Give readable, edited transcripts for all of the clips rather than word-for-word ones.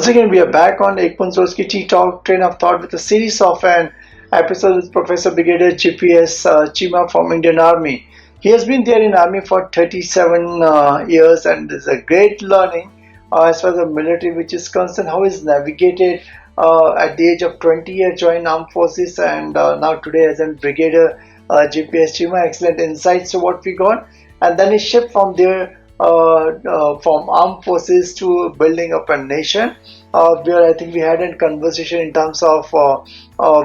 Once again, we are back on Boond Soch's ttalk train of thought with a series of an episode with Professor Brigadier GPS Cheema from Indian Army. He has been there in Army for 37 years and is a great learning as far as the military which is concerned, how he's navigated at the age of 20 years, joined Armed Forces, and now today as a Brigadier GPS Cheema. Excellent insights to what we got, and then he shift from there from Armed Forces to building up a nation, where I think we had a conversation in terms of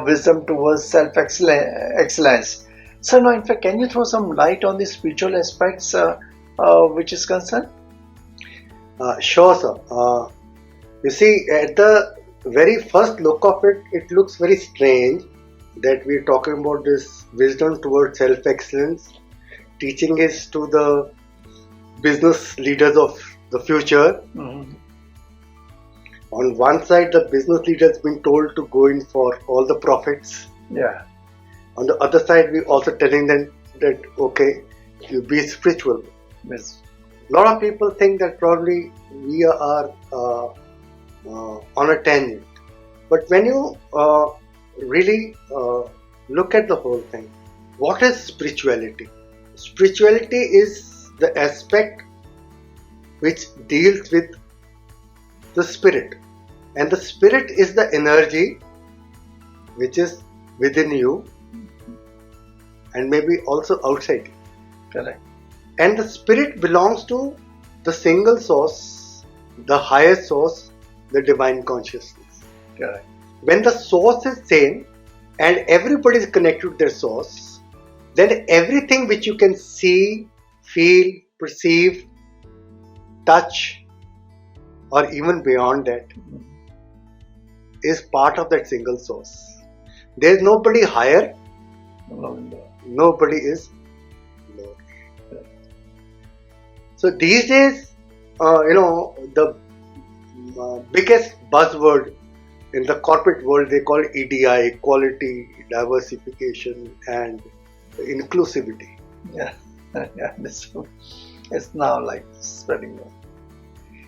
wisdom towards self-excellence. So now, in fact, can you throw some light on the spiritual aspects which is concerned? Sure, sir. You see, at the very first look of it, it looks very strange that we're talking about this wisdom towards self-excellence. Teaching is to the business leaders of the future. Mm-hmm. On one side, the business leaders been told to go in for all the profits. Yeah. On the other side, we also telling them that okay, you be spiritual. Yes. A lot of people think that probably we are on a tangent, but when you really look at the whole thing, what is spirituality? Spirituality is the aspect which deals with the spirit, and the spirit is the energy which is within you and maybe also outside you. Correct. And the spirit belongs to the single source, the highest source, the divine consciousness. Correct. When the source is same and everybody is connected to their source, then everything which you can see, feel, perceive, touch, or even beyond that is part of that single source. There is nobody higher, nobody is lower. So these days, the biggest buzzword in the corporate world, they call EDI, equality, diversification, and inclusivity. Yeah. Yeah, it's now like spreading more.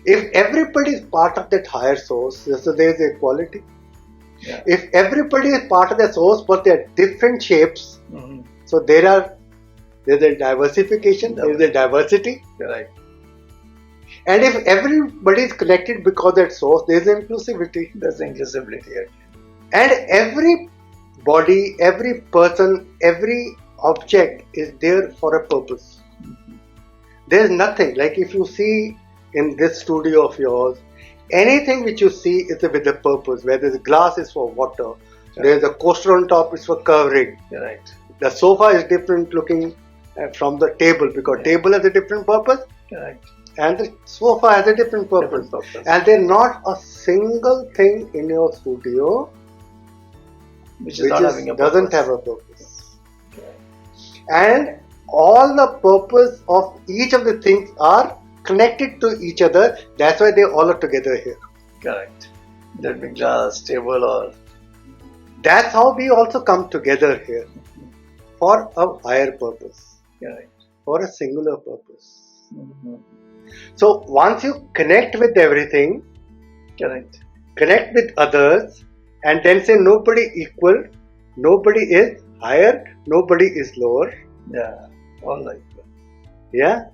If everybody is part of that higher source, so there is equality. Yeah. If everybody is part of the source, but they are different shapes, Mm-hmm. so there's a diversification, there is a diversity. Right. And if everybody is connected because that source, there is inclusivity. There's inclusivity here. And every body, every person, every object is there for a purpose. Mm-hmm. There is nothing, like if you see in this studio of yours, anything which you see is with a purpose. Whether the glass is for water, Right. there's a coaster on top is for covering. Right. The sofa is different looking from the table because table has a different purpose Correct. and the sofa has a different purpose. And there's not a single thing in your studio Which is not having a purpose. doesn't have a purpose. Okay. And all the purpose of each of the things are connected to each other. That's why they all are together here. Correct. That be glass, table, or That's how we also come together here for a higher purpose, correct. for a singular purpose. Mm-hmm. So once you connect with everything, Correct. connect with others, and then say nobody equal, nobody is higher, nobody is lower. Yeah. All like that. Yeah,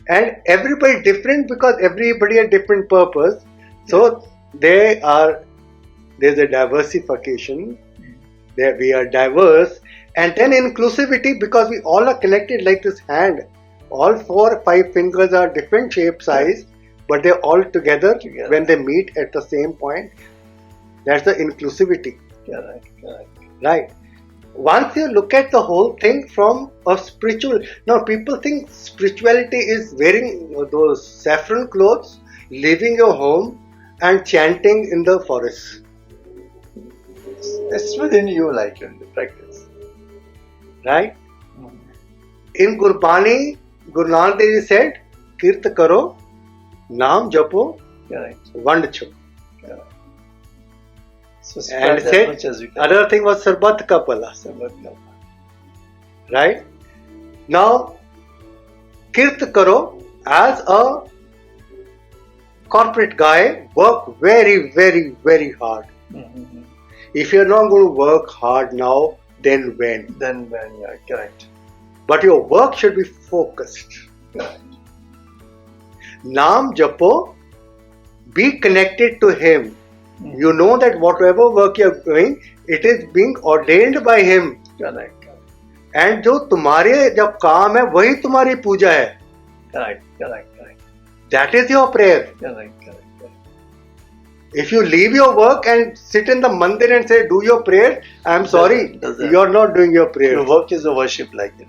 and everybody different because everybody has different purpose. So there's a diversification. There we are diverse, and then inclusivity because we all are connected like this hand. All 4 or 5 fingers are different shape, size, but they're all together when they meet at the same point. That's the inclusivity. Correct. Correct. Right. Once you look at the whole thing from a spiritual, now people think spirituality is wearing those saffron clothes, leaving your home and chanting in the forest. It's within you, like in the practice. Right? In Gurbani, Guru Nanakji said, Kirit karo, naam japo, Correct. vand chho. Correct. So And spread as said, much as you can. another thing was sarbat ka pala. Right? Now, Kirit karo as a corporate guy, work very, very, very hard. Mm-hmm. If you're not going to work hard now, then when? Then when, yeah, correct. But your work should be focused. Correct. Naam Japo, be connected to him. Mm-hmm. You know that whatever work you're doing, it is being ordained by him. Correct. And जो तुम्हारे जब काम है वही तुम्हारी पूजा है. Correct, correct, correct. That is your prayer. Correct, correct, correct. If you leave your work and sit in the mandir and say, do your prayer, I'm sorry, you're not doing your prayer. Your work is a worship like it.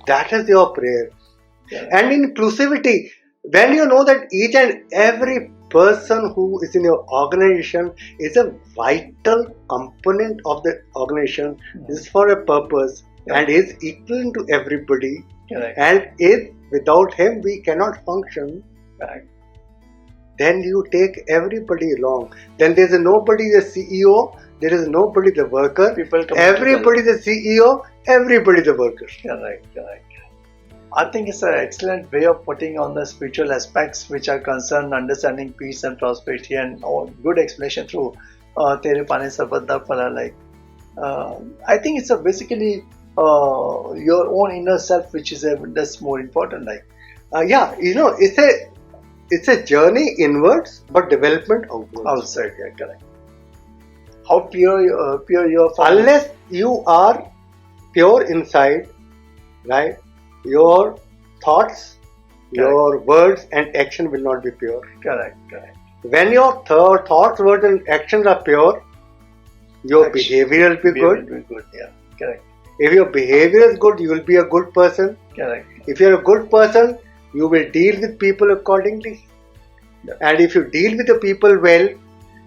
That is your prayer. Yeah. And inclusivity, when you know that each and every person who is in your organization is a vital component of the organization, is for a purpose, and is equal to everybody, and is without him we cannot function. Correct. Then you take everybody along. Then there is nobody the CEO, there is nobody the worker. Everybody the CEO, everybody the worker. Correct, correct. I think it's an excellent way of putting on the spiritual aspects which are concerned understanding peace and prosperity, and good explanation through Tere Pane Sabadda Phala. Like, I think it's basically your own inner self which is that's more important. Like, it's a journey inwards but development outwards. Outside, yeah, correct. How pure you are. Unless you are pure inside, right? Your thoughts, your words and action will not be pure. Correct, correct. When your thoughts, words and actions are pure, your behavior will be good. Will be good, yeah, correct. If your behavior is good, you will be a good person. Correct. If you are a good person, you will deal with people accordingly. Yeah. And if you deal with the people well,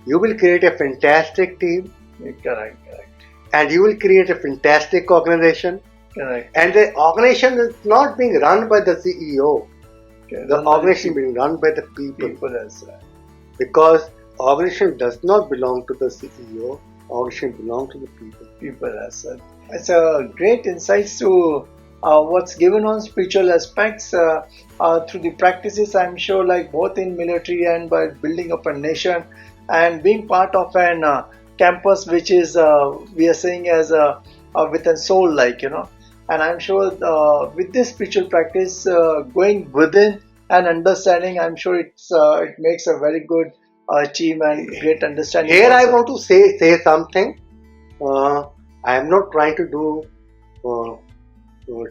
you will create a fantastic team. Correct, correct. And you will create a fantastic organization. Correct. And the organization is not being run by the CEO. The organization is being run by the people. As well. Because organization does not belong to the CEO. Organization belongs to the people. People as well. It's a great insights to what's given on spiritual aspects through the practices. I'm sure, like both in military and by building up a nation and being part of an campus, which is we are saying as with a soul, like, you know. And I'm sure with this spiritual practice, going within and understanding, I'm sure it makes a very good team and great understanding. Here I want to say something. I am not trying to do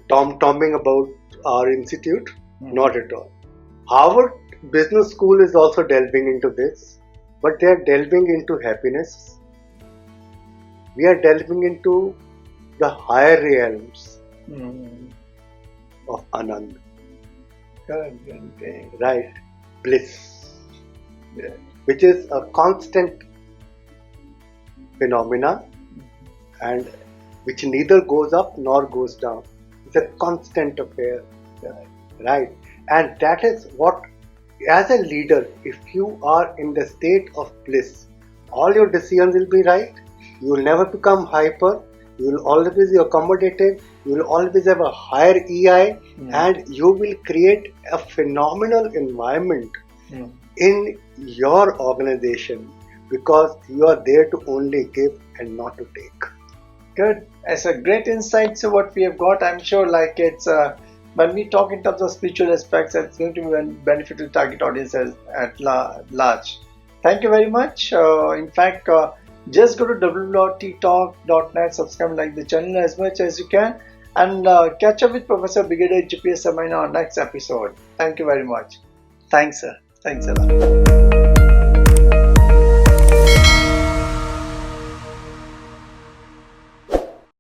tom-tomming about our institute. Not at all. Harvard Business School is also delving into this, but they are delving into happiness. We are delving into the higher realms of Anand. Right? Bliss. Yeah. Which is a constant phenomena and which neither goes up nor goes down. It's a constant affair. Right? And that is what, as a leader, if you are in the state of bliss, all your decisions will be right. You will never become hyper. You will always be accommodative. You will always have a higher EI, and you will create a phenomenal environment in your organization because you are there to only give and not to take. Good. It's a great insight to what we have got. I'm sure, like it's when we talk in terms of spiritual aspects, it's going to be benefit to target audiences at large. Thank you very much. In fact, just go to www.ttalk.net, subscribe, like the channel as much as you can, and catch up with Professor Brigadier GPS Samai on our next episode. Thank you very much. Thanks, sir. Thanks a lot.